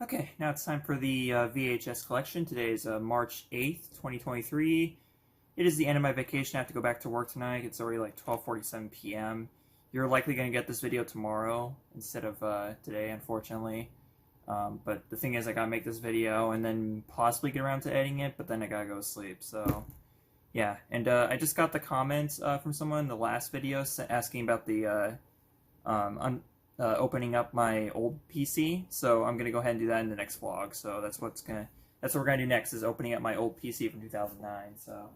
Okay, now it's time for the VHS collection. Today is March 8th, 2023. It is the end of my vacation. I have to go back to work tonight. It's already like 12:47 p.m. You're likely going to get this video tomorrow instead of today, unfortunately. But the thing is, I gotta make this video and then possibly get around to editing it, but then I gotta go to sleep, so yeah. And I just got the comments from someone in the last video asking about the opening up my old PC, so I'm gonna go ahead and do that in the next vlog. So that's what we're gonna do next, is opening up my old PC from 2009. So,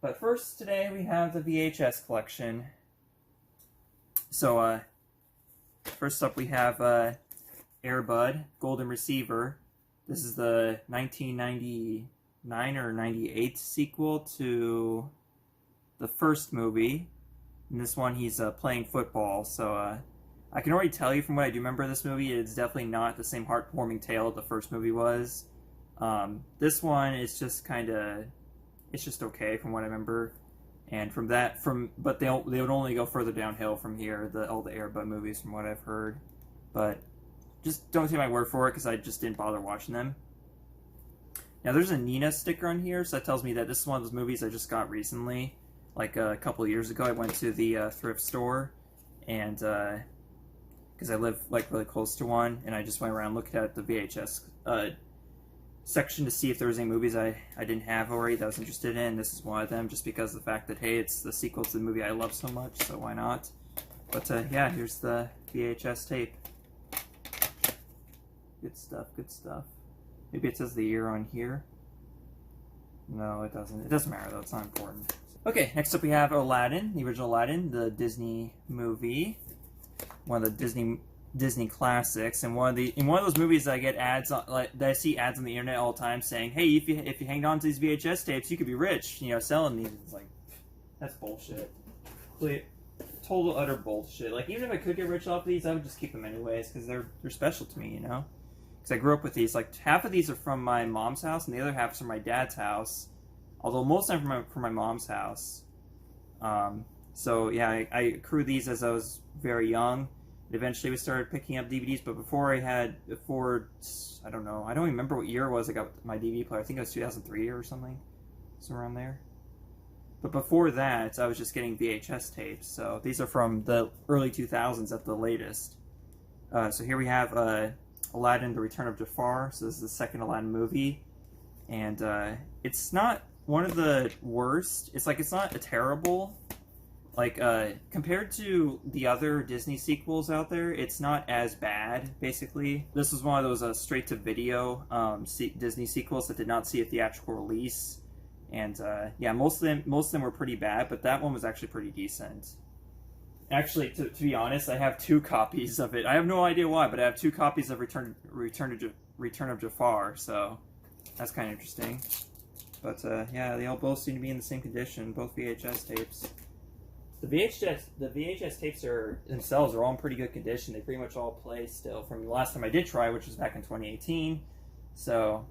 but first today we have the VHS collection. So first up we have Air Bud Golden Receiver. This is the 1999 or 98 sequel to the first movie. In this one he's playing football, so I can already tell you from what I do remember of this movie, it's definitely not the same heartwarming tale the first movie was. This one is just it's just okay from what I remember, and but they would only go further downhill from here. All the Air Bud movies, from what I've heard, but just don't take my word for it because I just didn't bother watching them. Now there's a Nina sticker on here, so that tells me that this is one of those movies I just got recently, like a couple of years ago. I went to the thrift store, and because I live like really close to one, and I just went around looking at the VHS section to see if there was any movies I didn't have already that I was interested in. This is one of them, just because of the fact that, hey, it's the sequel to the movie I love so much, so why not? But yeah, here's the VHS tape. Good stuff, good stuff. Maybe it says the year on here. No, it doesn't. It doesn't matter though, it's not important. Okay, next up we have Aladdin, the original Aladdin, the Disney movie. One of the Disney classics, and in one of those movies that I get ads on, that I see ads on the internet all the time saying, "Hey, if you hang on to these VHS tapes, you could be rich." You know, selling these. It's like, that's bullshit. Total utter bullshit. Like, even if I could get rich off these, I would just keep them anyways because they're special to me, you know. Because I grew up with these. Like, half of these are from my mom's house, and the other half is from my dad's house. Although most of them from my mom's house. So yeah, I accrued these as I was very young. And eventually we started picking up DVDs, but I don't know, I don't remember what year it was I got my DVD player. I think it was 2003 or something. Somewhere around there. But before that, I was just getting VHS tapes. So these are from the early 2000s at the latest. So here we have Aladdin, The Return of Jafar. So this is the second Aladdin movie. And it's not one of the worst. It's not a terrible... Like, compared to the other Disney sequels out there, it's not as bad, basically. This was one of those straight-to-video Disney sequels that did not see a theatrical release. And, yeah, most of them were pretty bad, but that one was actually pretty decent. Actually, to be honest, I have 2 copies of it. I have no idea why, but I have 2 copies of Return of Jafar, so that's kind of interesting. But, yeah, they all both seem to be in the same condition, both VHS tapes. The VHS tapes themselves are all in pretty good condition. They pretty much all play still from the last time I did try, which was back in 2018. So,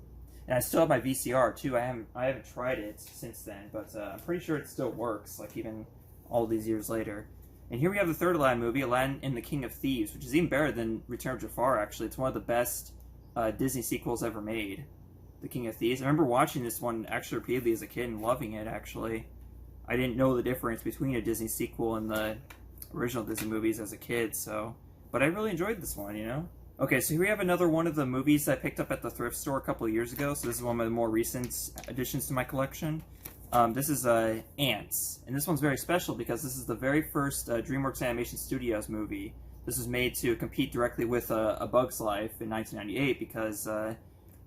and I still have my VCR too. I haven't tried it since then, but I'm pretty sure it still works, like even all these years later. And here we have the third Aladdin movie, Aladdin and the King of Thieves, which is even better than Return of Jafar. Actually, it's one of the best Disney sequels ever made. The King of Thieves. I remember watching this one actually repeatedly as a kid and loving it. Actually. I didn't know the difference between a Disney sequel and the original Disney movies as a kid, but I really enjoyed this one, you know? Okay, so here we have another one of the movies I picked up at the thrift store a couple of years ago, so this is one of the more recent additions to my collection. This is Ants, and this one's very special because this is the very first DreamWorks Animation Studios movie. This was made to compete directly with A Bug's Life in 1998 because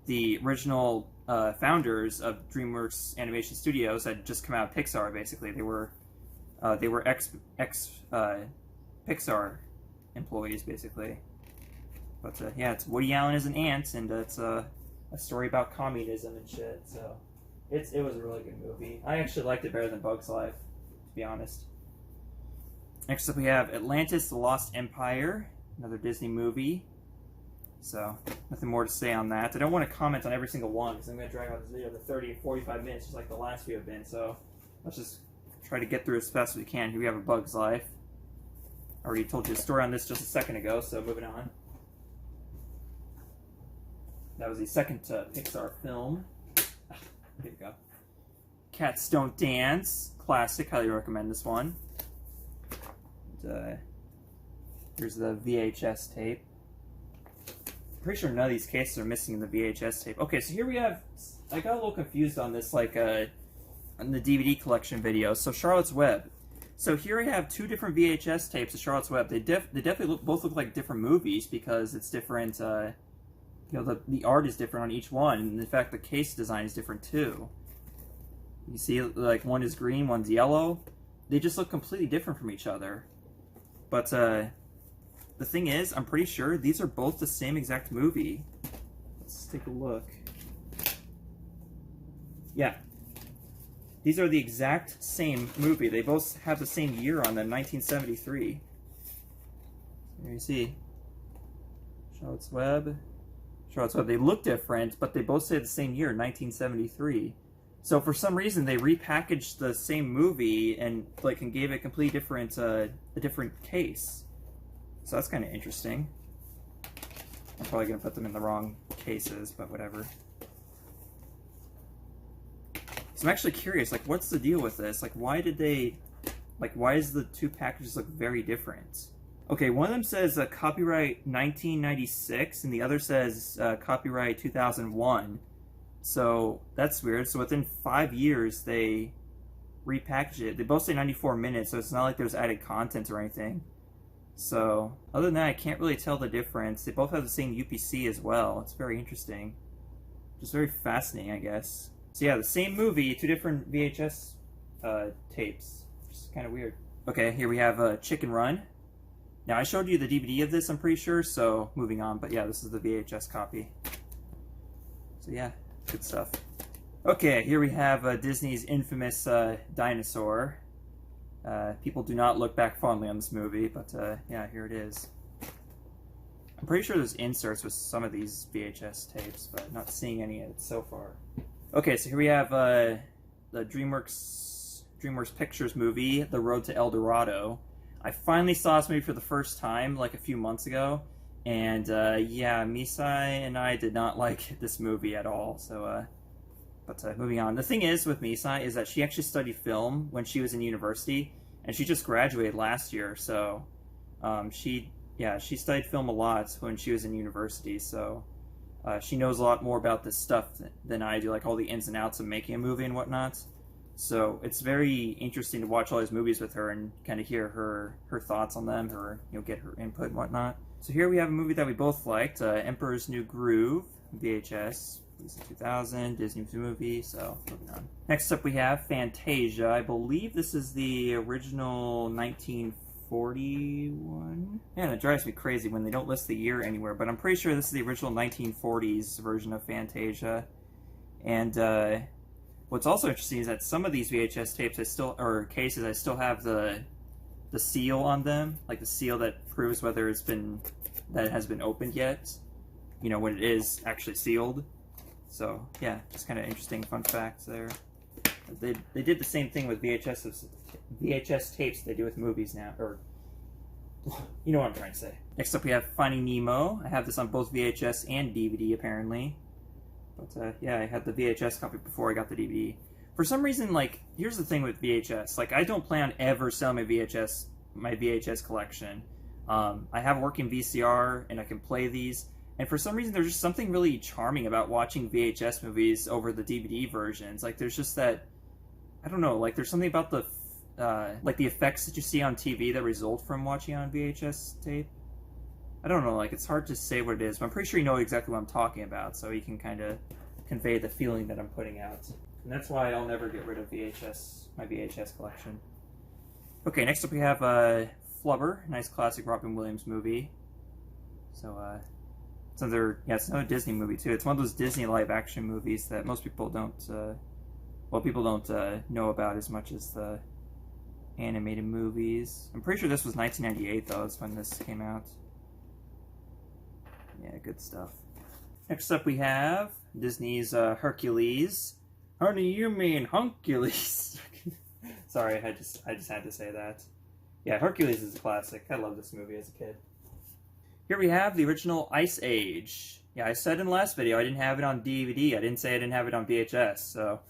the original founders of DreamWorks Animation Studios had just come out of Pixar. Basically, they were ex Pixar employees, basically. But yeah, it's Woody Allen as an ant, and it's a story about communism and shit. So it was a really good movie. I actually liked it better than Bug's Life, to be honest. Next up, we have Atlantis: The Lost Empire, another Disney movie. So, nothing more to say on that. I don't want to comment on every single one because I'm going to drag out this video to 30 or 45 minutes just like the last few have been. So, let's just try to get through as fast as we can. Here we have A Bug's Life. I already told you the story on this just a second ago, so moving on. That was the second Pixar film. Here you go. Cats Don't Dance, classic. Highly recommend this one. And, here's the VHS tape. Pretty sure none of these cases are missing in the VHS tape. Okay, so here we have. I got a little confused on this, like on the DVD collection video. So Charlotte's Web. So here we have two different VHS tapes of Charlotte's Web. They definitely both look like different movies because it's different. You know, the art is different on each one, and in fact, the case design is different too. You see, like one is green, one's yellow. They just look completely different from each other. But the thing is, I'm pretty sure these are both the same exact movie. Let's take a look. Yeah. These are the exact same movie. They both have the same year on them, 1973. There you see. Charlotte's Web. Charlotte's Web. They look different, but they both say the same year, 1973. So for some reason, they repackaged the same movie and gave it a completely different, a different case. So that's kind of interesting. I'm probably gonna put them in the wrong cases, but whatever. So I'm actually curious, like, what's the deal with this? Like, why did they, why does the two packages look very different? Okay, one of them says copyright 1996, and the other says copyright 2001. So that's weird. So within 5 years, they repackaged it. They both say 94 minutes, so it's not like there's added content or anything. So other than that, I can't really tell the difference. They both have the same UPC as well. It's very interesting. Just very fascinating, I guess. So yeah, the same movie, two different VHS tapes. Just kind of weird. Okay, here we have Chicken Run. Now, I showed you the DVD of this, I'm pretty sure, so moving on. But yeah, this is the VHS copy. So yeah, good stuff. Okay, here we have Disney's infamous dinosaur. People do not look back fondly on this movie, but yeah, here it is. I'm pretty sure there's inserts with some of these VHS tapes, but not seeing any of it so far. Okay, so here we have the DreamWorks Pictures movie, The Road to El Dorado. I finally saw this movie for the first time, like a few months ago, and yeah, Misai and I did not like this movie at all, so, but moving on. The thing is with Misai is that she actually studied film when she was in university, and she just graduated last year, so she studied film a lot when she was in university, so she knows a lot more about this stuff than I do, like all the ins and outs of making a movie and whatnot. So it's very interesting to watch all these movies with her and kind of hear her thoughts on them, get her input and whatnot. So here we have a movie that we both liked, Emperor's New Groove, VHS, released in 2000, Disney movie, so moving on. Next up we have Fantasia. I believe this is the original 1941. Man, it drives me crazy when they don't list the year anywhere, but I'm pretty sure this is the original 1940s version of Fantasia. And what's also interesting is that some of these VHS tapes cases I still have the seal on them, like the seal that proves whether it has been opened yet, when it is actually sealed. So yeah, just kind of interesting fun facts there. They did the same thing with VHS tapes they do with movies now, or you know what I'm trying to say. Next up we have Finding Nemo. I have this on both VHS and DVD apparently. But yeah, I had the VHS copy before I got the DVD. For some reason, here's the thing with VHS. I don't plan on ever selling my VHS collection. I have a working VCR, and I can play these. And for some reason, there's just something really charming about watching VHS movies over the DVD versions. There's just that, I don't know, there's something about the effects that you see on TV that result from watching on VHS tape. I don't know, it's hard to say what it is, but I'm pretty sure you know exactly what I'm talking about, so you can kind of convey the feeling that I'm putting out. And that's why I'll never get rid of my VHS collection. Okay, next up we have Flubber, nice classic Robin Williams movie. So, it's another Disney movie too. It's one of those Disney live-action movies that most people don't, know about as much as the animated movies. I'm pretty sure this was 1998 though, is when this came out. Yeah, good stuff. Next up we have Disney's Hercules. Honey, you mean Huncules. Sorry, I just had to say that. Yeah, Hercules is a classic. I love this movie as a kid. Here we have the original Ice Age. Yeah, I said in the last video I didn't have it on DVD. I didn't say I didn't have it on VHS, so...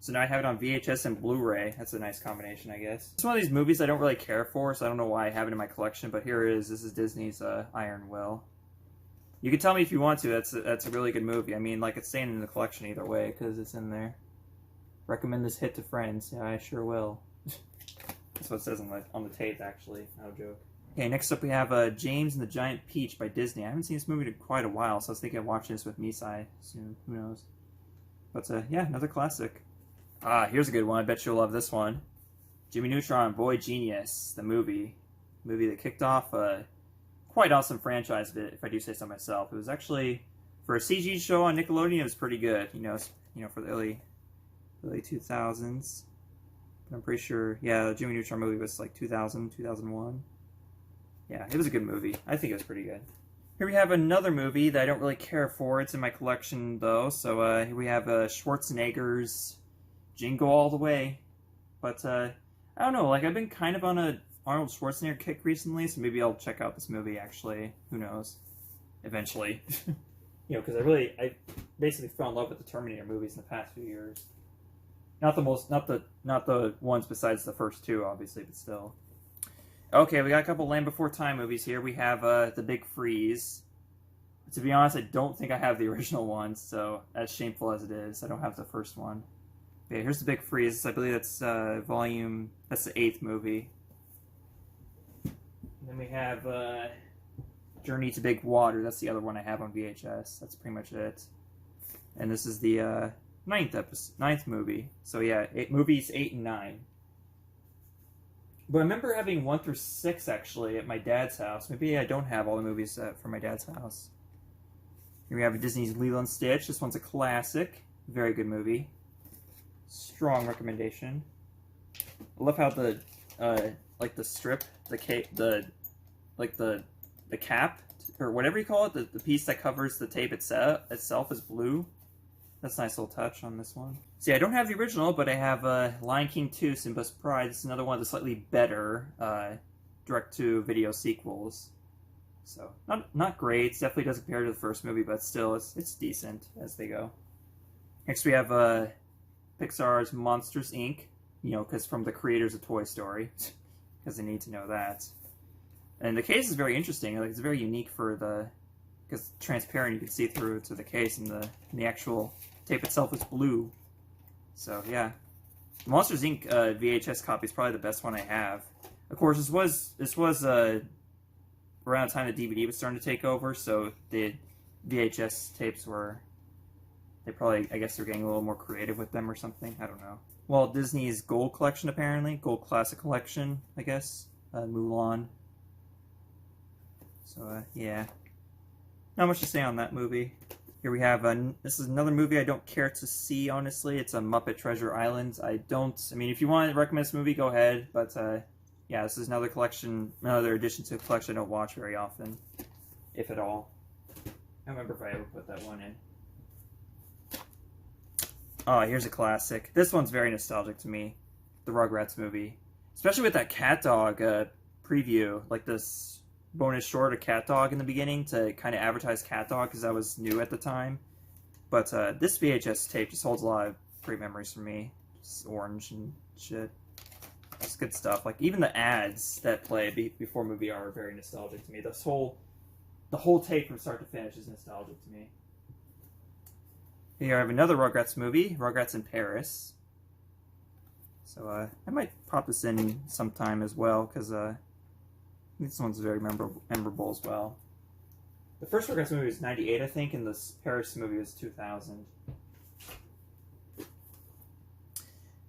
So now I have it on VHS and Blu-ray. That's a nice combination, I guess. It's one of these movies I don't really care for, so I don't know why I have it in my collection, but here it is. This is Disney's Iron Will. You can tell me if you want to. That's a really good movie. I mean, like, it's staying in the collection either way, because it's in there. Recommend this hit to friends. Yeah, I sure will. That's what it says on the tape, actually. No joke. Okay, next up we have James and the Giant Peach by Disney. I haven't seen this movie in quite a while, so I was thinking of watching this with Misai soon. Who knows? But, yeah, another classic. Ah, here's a good one. I bet you'll love this one. Jimmy Neutron, Boy Genius, the movie. Movie that kicked off a quite awesome franchise, if I do say so myself. It was actually, for a CG show on Nickelodeon, it was pretty good. You know, for the early 2000s. But I'm pretty sure, yeah, the Jimmy Neutron movie was like 2000, 2001. Yeah, it was a good movie. I think it was pretty good. Here we have another movie that I don't really care for. It's in my collection, though. So here we have Schwarzenegger's Jingle All the Way. But, I don't know, like, I've been kind of on a Arnold Schwarzenegger kick recently, so maybe I'll check out this movie, actually. Who knows? Eventually. You know, because I basically fell in love with the Terminator movies in the past few years. Not the ones besides the first two, obviously, but still. Okay, we got a couple Land Before Time movies here. We have, The Big Freeze. To be honest, I don't think I have the original one, so as shameful as it is, I don't have the first one. Okay, here's The Big Freeze. I believe that's that's the 8th movie. And then we have Journey to Big Water. That's the other one I have on VHS. That's pretty much it. And this is the 9th movie. So yeah, movies 8 and 9. But I remember having 1 through 6 actually at my dad's house. Maybe I don't have all the movies from my dad's house. Here we have Disney's Lilo and Stitch. This one's a classic. Very good movie. Strong recommendation. I love how the like the strip, the cap or whatever you call it, the piece that covers the tape itself is blue. That's a nice little touch on this one. See, I don't have the original, but I have Lion King 2: Simba's Pride. This is another one of the slightly better direct-to-video sequels. So not great. It definitely doesn't compare to the first movie, but still, it's decent as they go. Next, we have Pixar's Monsters, Inc., you know, because from the creators of Toy Story, because they need to know that. And the case is very interesting. Like, it's very unique because it's transparent, you can see through to the case, and the actual tape itself is blue. So, yeah. The Monsters, Inc. VHS copy is probably the best one I have. Of course, this was around the time the DVD was starting to take over, so the VHS tapes were... I guess they're getting a little more creative with them or something. I don't know. Well, Disney's Gold Collection, apparently. Gold Classic Collection, I guess. Mulan. So, yeah. Not much to say on that movie. Here we have, this is another movie I don't care to see, honestly. It's a Muppet Treasure Island. I mean, if you want to recommend this movie, go ahead. But, yeah, this is another addition to a collection I don't watch very often. If at all. I don't remember if I ever put that one in. Oh, here's a classic. This one's very nostalgic to me. The Rugrats movie. Especially with that cat dog preview. Like this bonus short of cat dog in the beginning to kind of advertise cat dog because that was new at the time. But this VHS tape just holds a lot of great memories for me. Just orange and shit. It's good stuff. Like even the ads that play before movie are very nostalgic to me. The whole tape from start to finish is nostalgic to me. Here I have another Rugrats movie, Rugrats in Paris. So I might pop this in sometime as well, because this one's very memorable as well. The first Rugrats movie was 98, I think, and this Paris movie was 2000.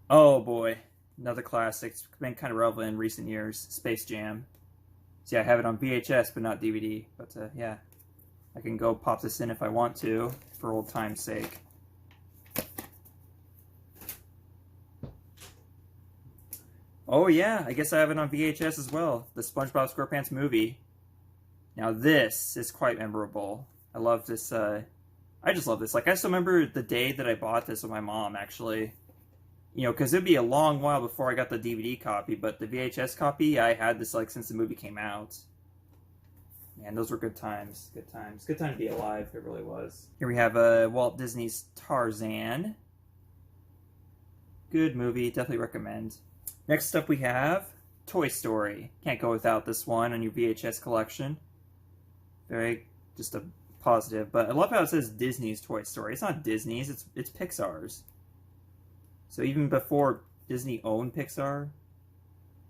Oh boy, another classic. It's been kind of relevant in recent years, Space Jam. See, I have it on VHS, but not DVD. But yeah. I can go pop this in if I want to, for old time's sake. Oh yeah, I guess I have it on VHS as well. The SpongeBob SquarePants movie. Now this is quite memorable. I love this, I just love this. Like, I still remember the day that I bought this with my mom, actually. You know, because it'd be a long while before I got the DVD copy, but the VHS copy, I had this, like, since the movie came out. Man, those were good times. Good times. Good time to be alive. It really was. Here we have Walt Disney's Tarzan. Good movie. Definitely recommend. Next up we have Toy Story. Can't go without this one on your VHS collection. Very, just a positive. But I love how it says Disney's Toy Story. It's not Disney's. It's Pixar's. So even before Disney owned Pixar,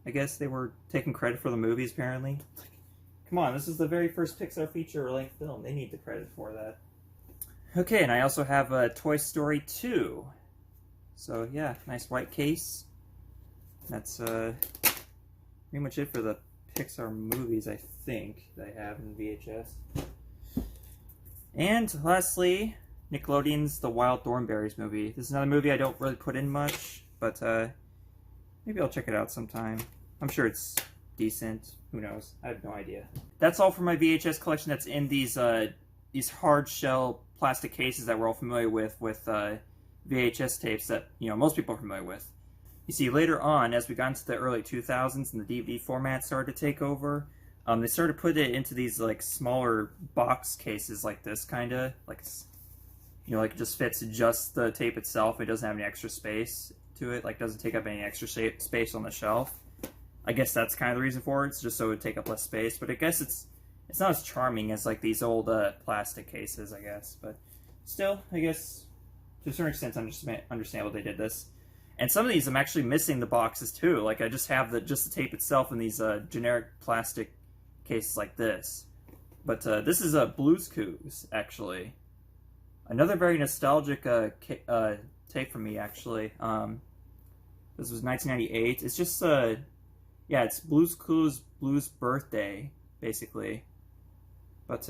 I guess they were taking credit for the movies, apparently. Come on, this is the very first Pixar feature-length film. They need the credit for that. Okay, and I also have Toy Story 2. So, yeah, nice white case. That's pretty much it for the Pixar movies, I think, that I have in VHS. And lastly, Nickelodeon's The Wild Thornberrys movie. This is another movie I don't really put in much, but maybe I'll check it out sometime. I'm sure it's decent. Who knows? I have no idea. That's all for my VHS collection that's in these hard shell plastic cases that we're all familiar with VHS tapes that, you know, most people are familiar with. You see, later on, as we got into the early 2000s and the DVD format started to take over, they started putting it into these, like, smaller box cases like this, kind of. Like, you know, like, it just fits just the tape itself. It doesn't have any extra space to it. Like, doesn't take up any extra space on the shelf. I guess that's kind of the reason for it. It's just so it would take up less space. But I guess it's not as charming as, like, these old plastic cases, I guess. But still, I guess, to a certain extent, I understand why they did this. And some of these, I'm actually missing the boxes, too. Like, I just have just the tape itself in these generic plastic cases like this. But this is a Blue's Clues, actually. Another very nostalgic tape for me, actually. This was 1998. It's just, yeah, it's Blue's Clues, Blue's Birthday, basically. But,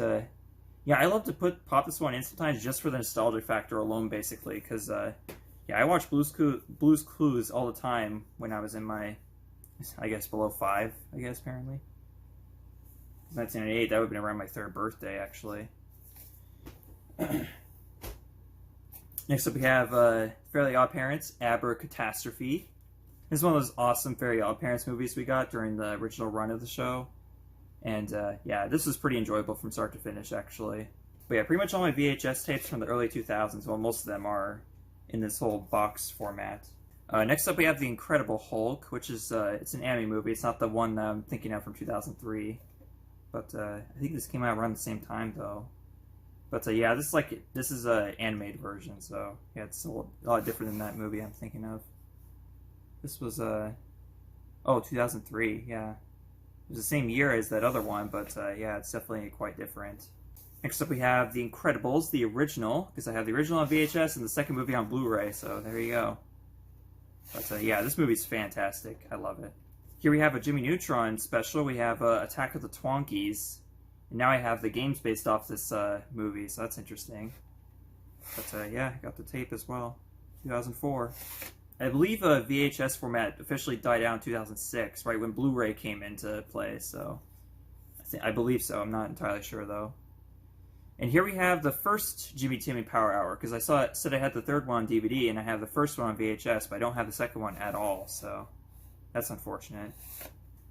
yeah, I love to pop this one in sometimes just for the nostalgia factor alone, basically. Because, yeah, I watched Blue's Clues all the time when I was in my, I guess, below 5, I guess, apparently. 1998, that would have been around my 3rd birthday, actually. Next up we have Fairly Odd Parents, Abracatastrophe. This is one of those awesome Fairly Odd Parents movies we got during the original run of the show. And yeah, this was pretty enjoyable from start to finish, actually. But yeah, pretty much all my VHS tapes from the early 2000s, well, most of them are in this whole box format. Next up we have The Incredible Hulk, which is, it's an anime movie. It's not the one that I'm thinking of from 2003. But I think this came out around the same time, though. But yeah, this is an animated version, so yeah, it's a lot different than that movie I'm thinking of. This was, oh, 2003, yeah. It was the same year as that other one, but yeah, it's definitely quite different. Next up we have The Incredibles, the original, because I have the original on VHS and the second movie on Blu-ray, so there you go. But yeah, this movie's fantastic. I love it. Here we have a Jimmy Neutron special. We have Attack of the Twonkies. And now I have the games based off this movie, so that's interesting. But yeah, I got the tape as well. 2004. I believe VHS format officially died out in 2006, right when Blu-ray came into play, so I believe so. I'm not entirely sure, though. And here we have the first Jimmy Timmy Power Hour, because I said I had the third one on DVD, and I have the first one on VHS, but I don't have the second one at all, so that's unfortunate.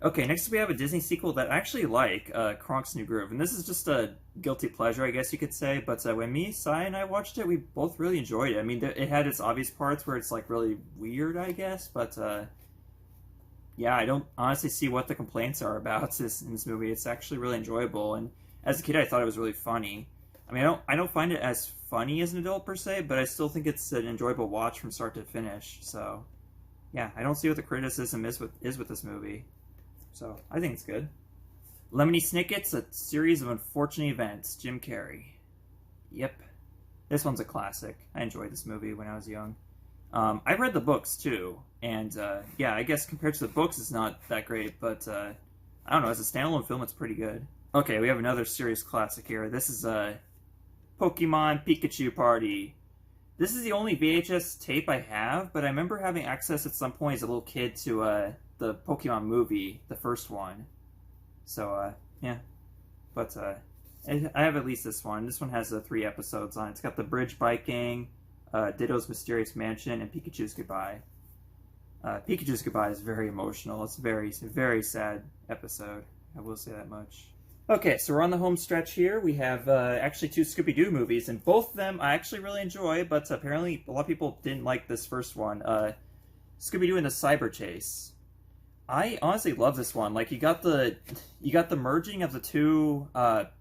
Okay, next we have a Disney sequel that I actually like, Kronk's New Groove. And this is just a guilty pleasure, I guess you could say. But when me, Sai, and I watched it, we both really enjoyed it. I mean, it had its obvious parts where it's, like, really weird, I guess. But, yeah, I don't honestly see what the complaints are about in this movie. It's actually really enjoyable. And as a kid, I thought it was really funny. I mean, I don't find it as funny as an adult, per se, but I still think it's an enjoyable watch from start to finish. So, yeah, I don't see what the criticism is with this movie. So, I think it's good. Lemony Snicket's A Series of Unfortunate Events, Jim Carrey. Yep. This one's a classic. I enjoyed this movie when I was young. I read the books, too. And, yeah, I guess compared to the books, it's not that great. But, I don't know, as a standalone film, it's pretty good. Okay, we have another serious classic here. This is, Pokemon Pikachu Party. This is the only VHS tape I have, but I remember having access at some point as a little kid to, the Pokemon movie, the first one. So, yeah. But, I have at least this one. This one has 3 episodes on it. It's got the bridge biking, Ditto's Mysterious Mansion, and Pikachu's Goodbye. Pikachu's Goodbye is very emotional. It's a very sad episode. I will say that much. Okay, so we're on the home stretch here. We have actually two Scooby-Doo movies, and both of them I actually really enjoy, but apparently a lot of people didn't like this first one. Scooby-Doo and the Cyber Chase. I honestly love this one. Like, you got the merging of the two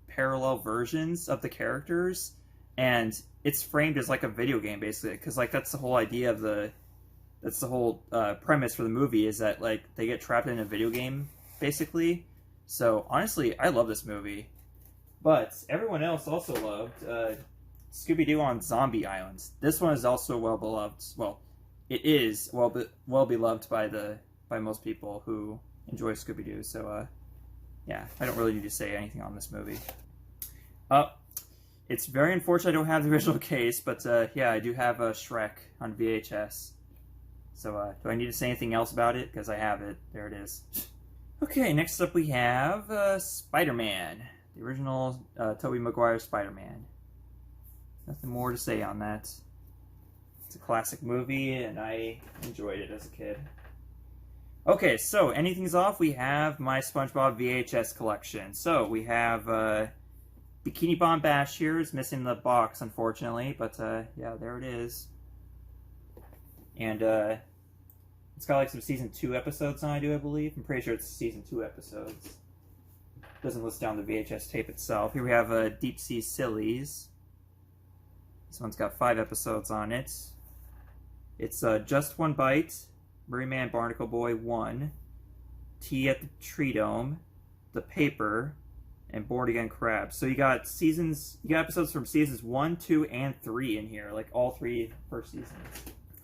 parallel versions of the characters, and it's framed as like a video game basically, because like that's the whole idea of that's the whole premise for the movie, is that like they get trapped in a video game basically. So honestly, I love this movie, but everyone else also loved Scooby-Doo on Zombie Island. This one is also well beloved. Well, it is well beloved by most people who enjoy Scooby-Doo. So yeah, I don't really need to say anything on this movie. It's very unfortunate I don't have the original case, but yeah, I do have Shrek on VHS. So do I need to say anything else about it? Because I have it. There it is. Okay, next up we have Spider-Man. The original Tobey Maguire Spider-Man. Nothing more to say on that. It's a classic movie, and I enjoyed it as a kid. Okay, so anything's off, we have my SpongeBob VHS collection. So we have Bikini Bomb Bash here. Is missing the box, unfortunately, but yeah, there it is. And it's got like some season 2 episodes on it, I believe. I'm pretty sure it's season 2 episodes. Doesn't list down the VHS tape itself. Here we have Deep Sea Sillies. This one's got 5 episodes on it. It's Just One Bite, Merryman Barnacle Boy 1, Tea at the Tree Dome, The Paper, and Born Again Crabs. So you got episodes from seasons 1, 2, and 3 in here, like all 3 first seasons.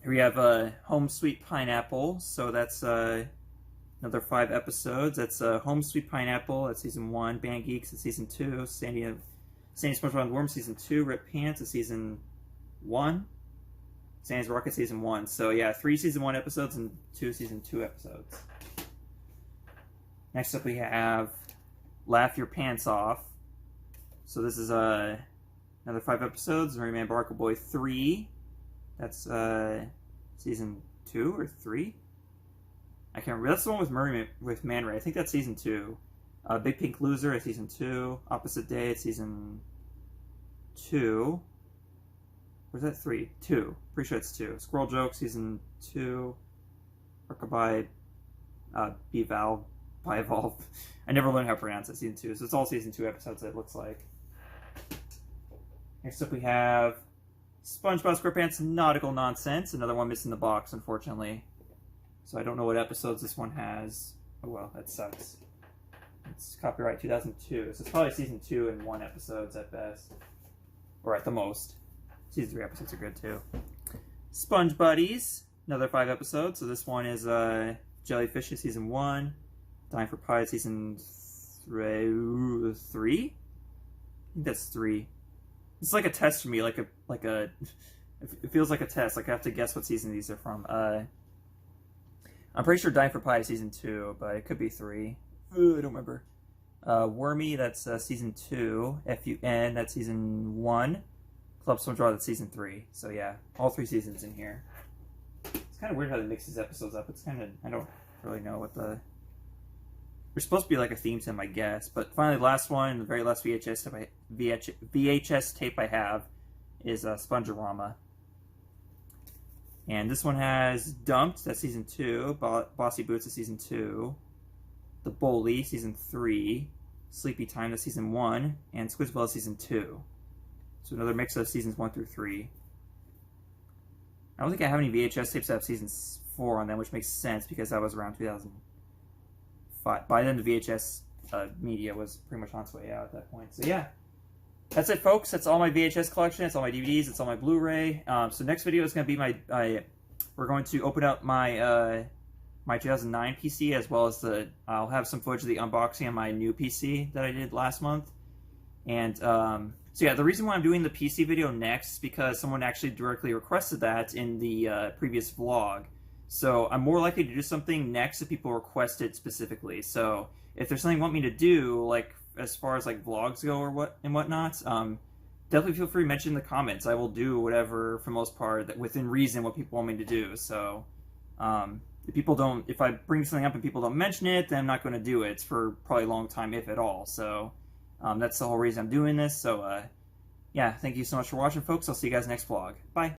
Here we have Home Sweet Pineapple, so that's another 5 episodes. That's Home Sweet Pineapple, that's season 1, Band Geeks, that's season 2, Sandy SpongeBob and the Worm, season 2, Rip Pants, that's season 1, Sandy's Rocket, season 1. So yeah, 3 season 1 episodes and 2 season 2 episodes. Next up we have Laugh Your Pants Off. So this is another 5 episodes, Merryman Barnacle Boy 3. That's season 2 or 3? I can't remember. That's the one with Man Ray. I think that's season 2. Big Pink Loser at season 2. Opposite Day at season 2. Or is that 3? 2. Pretty sure it's 2. Squirrel Joke season 2. Rockabye Evolve. I never learned how to pronounce it. Season 2. So it's all season 2 episodes, it looks like. Next up we have SpongeBob SquarePants Nautical Nonsense. Another one missing the box, unfortunately. So I don't know what episodes this one has. Oh well, that sucks. It's copyright 2002, so it's probably season 2 and 1 episodes at best. Or at the most. Season 3 episodes are good too. Sponge Buddies, another 5 episodes. So this one is Jellyfishes season 1. Dying for Pie season 3? I think that's 3. It's like a test for me, like a. It feels like a test. Like I have to guess what season these are from. I'm pretty sure Dying for Pie is season 2, but it could be 3. I don't remember. Wormy, that's season 2. FUN, that's season 1. Club SpongeBob, that's season 3. So yeah, all 3 seasons in here. It's kind of weird how they mix these episodes up. It's kind of, I don't really know what the. There's supposed to be like a theme to them, I guess. But finally, the last one, the very last VHS tape I have is Spongerama. And this one has Dumped, that's season 2. Bossy Boots is season 2. The Bully, season 3. Sleepy Time, that's season 1. And Squidward, season 2. So another mix of seasons 1 through 3. I don't think I have any VHS tapes that have season 4 on them, which makes sense because that was around 2005. By then, the VHS media was pretty much on its way out at that point. So yeah, that's it, folks. That's all my VHS collection. That's all my DVDs. That's all my Blu-ray. So next video is going to be we're going to open up my my 2009 PC, as well as I'll have some footage of the unboxing on my new PC that I did last month. And so yeah, the reason why I'm doing the PC video next is because someone actually directly requested that in the previous vlog. So I'm more likely to do something next if people request it specifically. So if there's something you want me to do, like as far as like vlogs go or whatnot, definitely feel free to mention in the comments. I will do whatever, for the most part, that within reason what people want me to do. So if I bring something up and people don't mention it, then I'm not going to do it for probably a long time, if at all. So That's the whole reason I'm doing this. So, yeah, thank you so much for watching, folks. I'll see you guys next vlog. Bye.